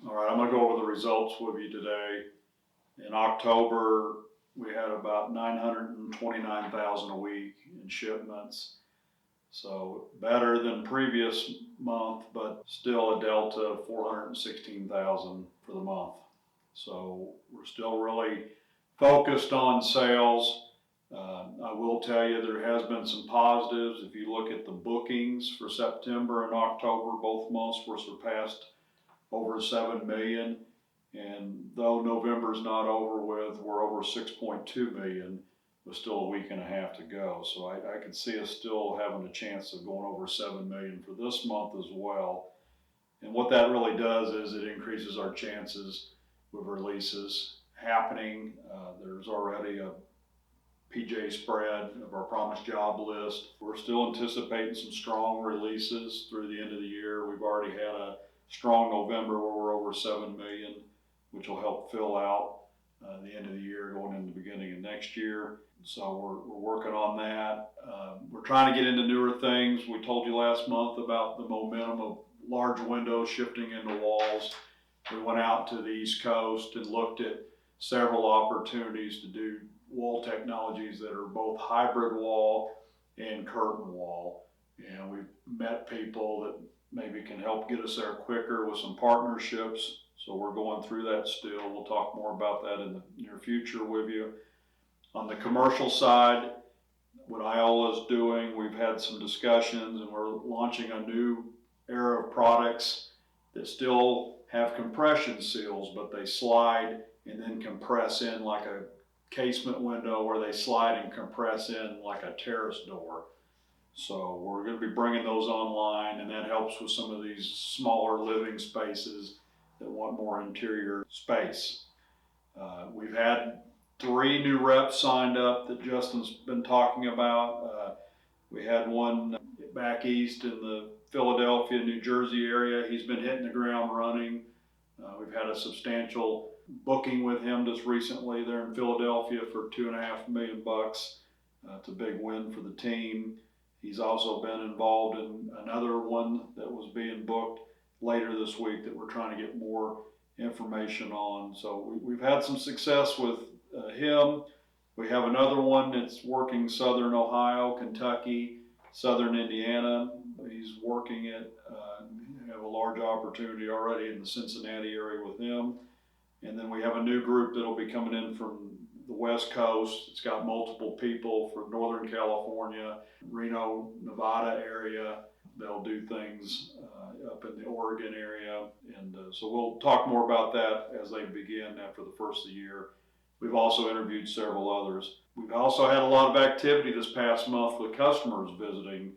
All right, I'm going to go over the results with you today. In October, we had about 929,000 a week in shipments. So better than previous month, but still a delta of 416,000 for the month. So we're still really focused on sales. I will tell you there has been some positives. If you look at the bookings for September and October, both months were surpassed over 7 million. And though November's not over with, we're over 6.2 million with still a week and a half to go. So I could see us still having a chance of going over 7 million for this month as well. And what that really does is it increases our chances with releases happening. There's already a PJ spread of our promised job list. We're still anticipating some strong releases through the end of the year. We've already had a strong November where we're over 7 million, which will help fill out the end of the year going into the beginning of next year. So we're working on that. We're trying to get into newer things. We told you last month about the momentum of large windows shifting into walls. We went out to the East Coast and looked at several opportunities to do wall technologies that are both hybrid wall and curtain wall. And we've met people that maybe can help get us there quicker with some partnerships. So we're going through that still. We'll talk more about that in the near future with you. On the commercial side, what Iola is doing, we've had some discussions and we're launching a new era of products that still have compression seals, but they slide and then compress in like a casement window, where they slide and compress in like a terrace door. So we're going to be bringing those online, and that helps with some of these smaller living spaces that want more interior space. We've had 3 new reps signed up that Justin's been talking about. We had one back east in the Philadelphia, New Jersey area. He's been hitting the ground running. We've had a substantial booking with him just recently there in Philadelphia for $2.5 million. It's a big win for the team. He's also been involved in another one that was being booked later this week that we're trying to get more information on. So we've had some success with him. We have another one that's working Southern Ohio, Kentucky, Southern Indiana. He's working at, we have a large opportunity already in the Cincinnati area with him. And then we have a new group that'll be coming in from the West Coast. It's got multiple people from Northern California, Reno, Nevada area. They'll do things up in the Oregon area. And so we'll talk more about that as they begin after the first of the year. We've also interviewed several others. We've also had a lot of activity this past month with customers visiting.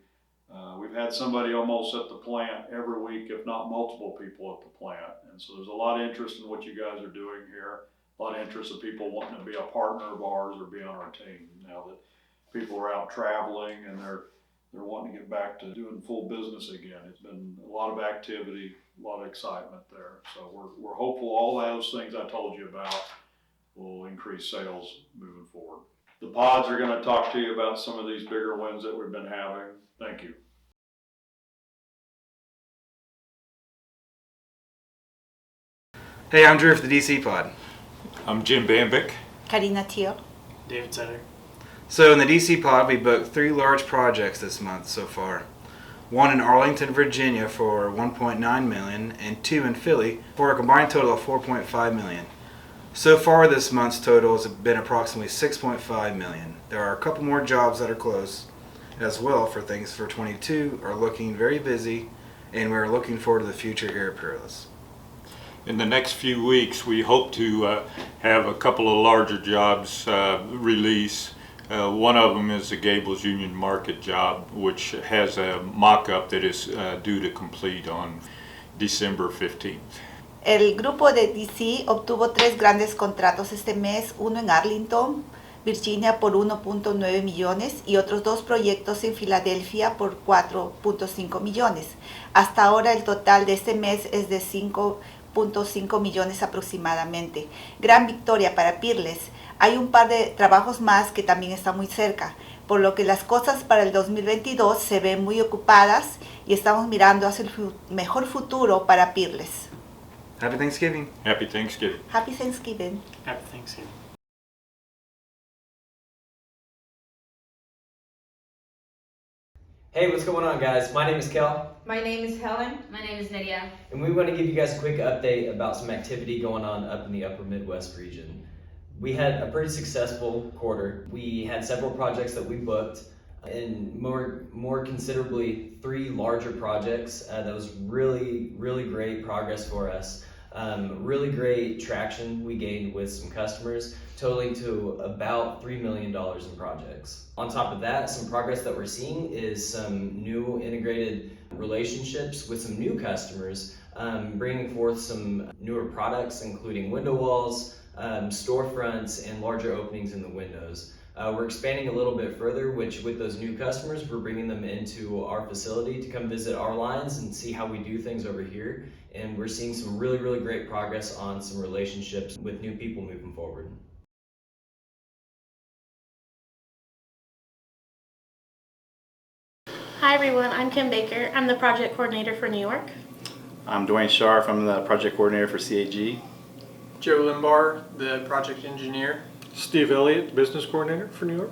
We've had somebody almost at the plant every week, if not multiple people at the plant. And so there's a lot of interest in what you guys are doing here. A lot of interest of people wanting to be a partner of ours or be on our team now that people are out traveling and they're wanting to get back to doing full business again. It's been a lot of activity, a lot of excitement there. So we're hopeful all those things I told you about will increase sales moving forward. The pods are going to talk to you about some of these bigger wins that we've been having. Thank you. Hey, I'm Drew for the DC Pod. I'm Jim Bambick. Karina Teal. David Setter. So in the DC Pod, we booked 3 large projects this month so far. One in Arlington, Virginia for $1.9 million and 2 in Philly for a combined total of $4.5 million. So far this month's total has been approximately $6.5 million. There are a couple more jobs that are close as well for things for 22 are looking very busy, and we're looking forward to the future here at Peerless. In the next few weeks, we hope to have a couple of larger jobs release. One of them is the Gables Union Market job, which has a mock-up that is due to complete on December 15th. El grupo de DC obtuvo 3 grandes contratos este mes, uno en Arlington, Virginia por 1.9 millones y otros 2 proyectos en Filadelfia por 4.5 millones. Hasta ahora el total de este mes es de 5.5 millones aproximadamente. Gran victoria para Peerless. Hay un par de trabajos más que también están muy cerca, por lo que las cosas para el 2022 se ven muy ocupadas y estamos mirando hacia el mejor futuro para Peerless. Happy Thanksgiving. Happy Thanksgiving. Happy Thanksgiving. Happy Thanksgiving. Hey, what's going on, guys? My name is Kel, My name is Helen. My name is Nydia. and we want to give you guys a quick update about some activity going on up in the upper Midwest region. We had a pretty successful quarter. We had several projects that we booked, and more considerably, 3 larger projects. That was really great progress for us. Really great traction we gained with some customers, totaling to about $3 million in projects. On top of that, some progress that we're seeing is some new integrated relationships with some new customers, bringing forth some newer products, including window walls, storefronts, and larger openings in the windows. We're expanding a little bit further, which with those new customers, we're bringing them into our facility to come visit our lines and see how we do things over here. And we're seeing some really great progress on some relationships with new people moving forward. Hi everyone, I'm Kim Baker. I'm the project coordinator for New York. I'm Dwayne Scharf. I'm the project coordinator for CAG. Joe Limbar, the project engineer. Steve Elliott, business coordinator for New York.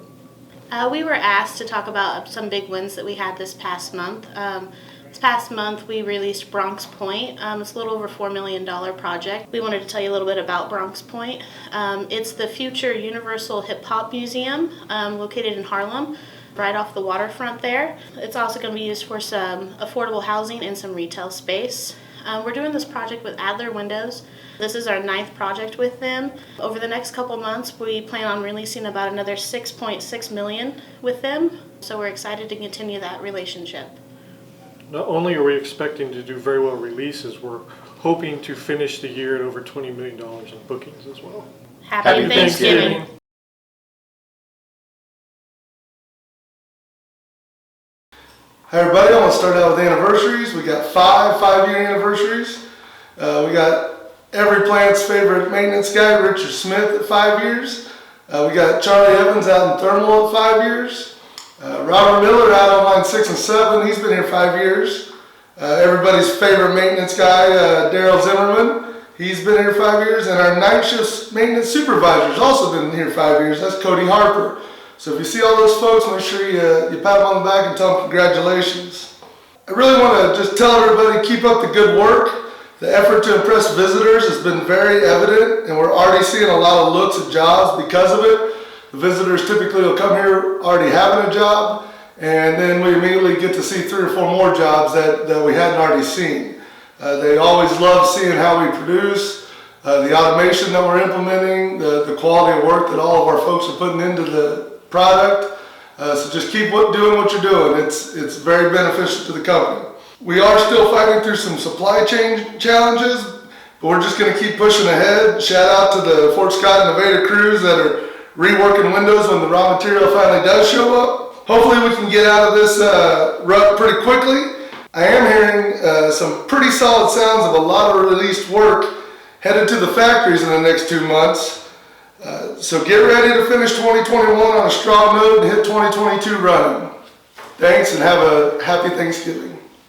We were asked to talk about some big wins that we had this past month. This past month we released Bronx Point. It's a little over $4 million project. We wanted to tell you a little bit about Bronx Point. It's the future Universal Hip Hop Museum located in Harlem, right off the waterfront there. It's also going to be used for some affordable housing and some retail space. We're doing this project with Adler Windows. This is our 9th project with them. Over the next couple months, we plan on releasing about another $6.6 million with them. So we're excited to continue that relationship. Not only are we expecting to do very well releases, we're hoping to finish the year at over $20 million in bookings as well. Happy Thanksgiving. Hi everybody, I want to start out with anniversaries. We got 5-year anniversaries. We got every plant's favorite maintenance guy, Richard Smith, at 5 years. We got Charlie Evans out in Thermal at 5 years. Robert Miller out on line 6 and 7, he's been here 5 years. Everybody's favorite maintenance guy, Daryl Zimmerman, he's been here 5 years. And our night shift maintenance supervisor's also been here 5 years, that's Cody Harper. So if you see all those folks, make sure you pat them on the back and tell them congratulations. I really want to just tell everybody, keep up the good work. The effort to impress visitors has been very evident, and we're already seeing a lot of looks at jobs because of it. The visitors typically will come here already having a job, and then we immediately get to see 3 or 4 more jobs that we hadn't already seen. They always love seeing how we produce, the automation that we're implementing, the quality of work that all of our folks are putting into the product. So just keep doing what you're doing. It's very beneficial to the company. We are still fighting through some supply chain challenges, but we're just going to keep pushing ahead. Shout out to the Fort Scott Innovator crews that are reworking windows when the raw material finally does show up. Hopefully we can get out of this rut pretty quickly. I am hearing some pretty solid sounds of a lot of released work headed to the factories in the next 2 months. So get ready to finish 2021 on a strong note and hit 2022 running. Thanks and have a happy Thanksgiving.